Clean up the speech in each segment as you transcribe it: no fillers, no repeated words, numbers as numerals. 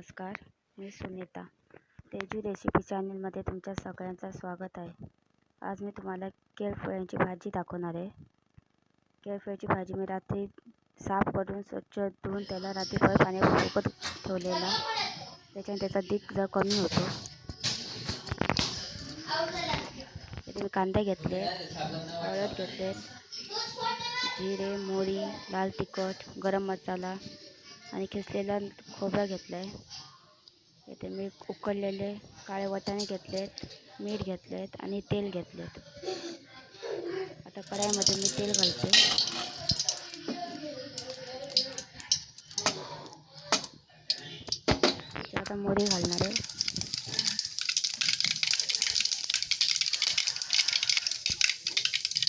नमस्कार, मी सुनीता. तेजू रेसिपी चॅनलमध्ये तुमच्या सगळ्यांचं स्वागत आहे. आज मी तुम्हाला केळफुलांची भाजी दाखवणार आहे. केळफुलाची भाजी मी रात्री साफ करून स्वच्छ धुवून त्याला रात्रीभर पाण्यात उकळत ठेवलेला. त्याच्याने त्याचा दिग जर कमी होतो. इथे मी कांदे घेतले, हळद घेतले, जिरे, मोहरी, लाल तिखट, गरम मसाला आणि किसलेला खोबरा घेतला आहे. इथे मी उकडलेले काळे वाटाणे घेतलेत, मीठ घेतलेत आणि तेल घेतलेत. आता कढईमध्ये मी तेल घालते. आता मोहरी घालणार आहे.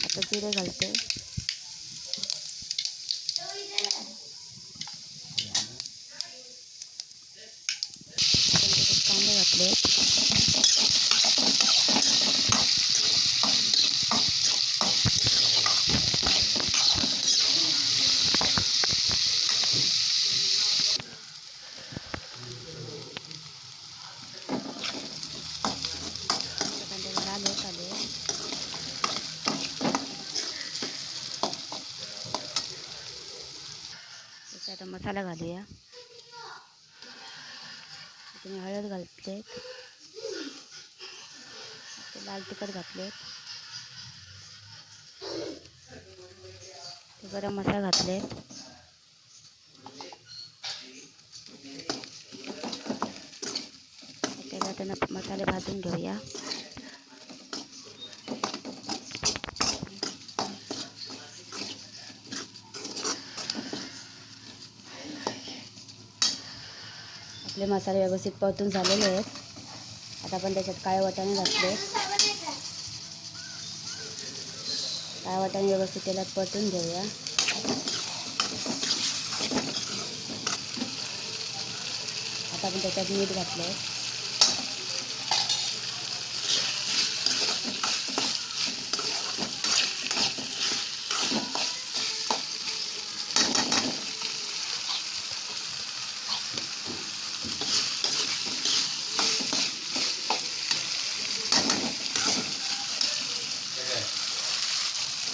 आता जिरे घालते. कांदे घातले. कांद्याला लाल होत आले. आता मसाला घालूया. मी हळद घालते, लाल तिखट घातले, गरम मसाला घातले. त्याला त्यांना मसाले भाजून घेऊया. आपले मसाले व्यवस्थित परतून झालेले आहेत. आता आपण त्याच्यात काळे वाटाणे घातले. काळे वाटाणे व्यवस्थित तेलात परतून घेऊया. आता आपण त्याच्यात मीठ घातले.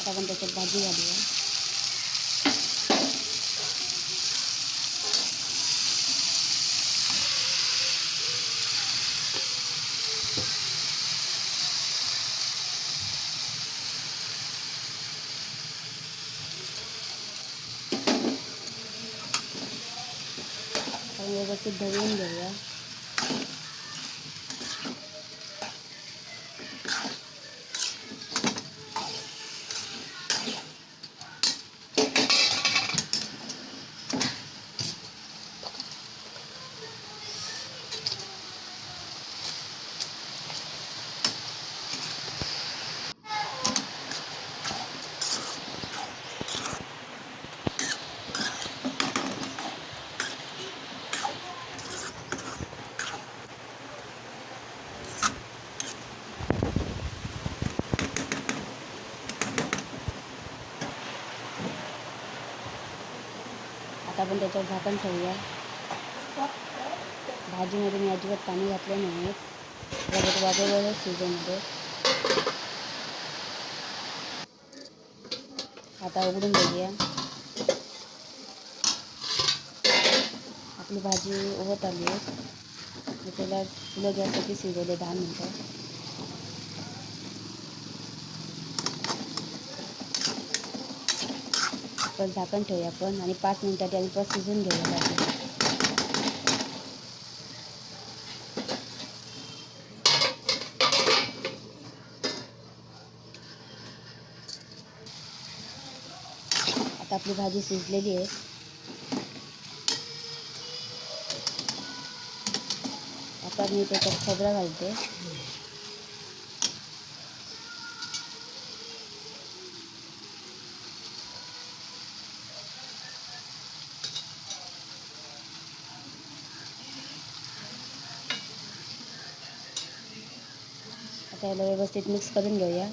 आता आपण त्याच्यात भाजी घालूया. आपण व्यवस्थित ढवळून घेऊया. आता आपण त्याच्यावर झाकण ठेवूया. भाजीमध्ये मी अजिबात पाणी घातले नाही. त्याच्यात वाफेवरच शिजवून. आता उघडून बघूया. आपली भाजी होत आली आहे. मी त्याला फुलं गॅससाठी शिजवले 10 मिनटं. पण झाकण ठेवूया आपण आणि 5 मिनिटांनी आणि परत शिजून घेऊया भाजी. आता आपली भाजी शिजलेली आहे. आता मी त्याच्यात खोबरं घालते. आता याला व्यवस्थित मिक्स करून घेऊया.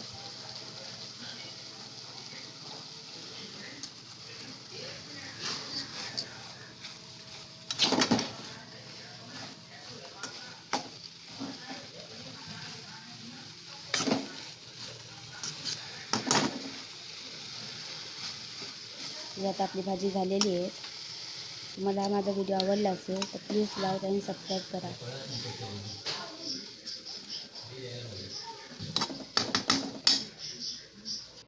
ही आता आपली भाजी झालेली आहे. तुम्हाला माझा व्हिडिओ आवडला असेल तर प्लीज लाईक आणि सबस्क्राईब करा.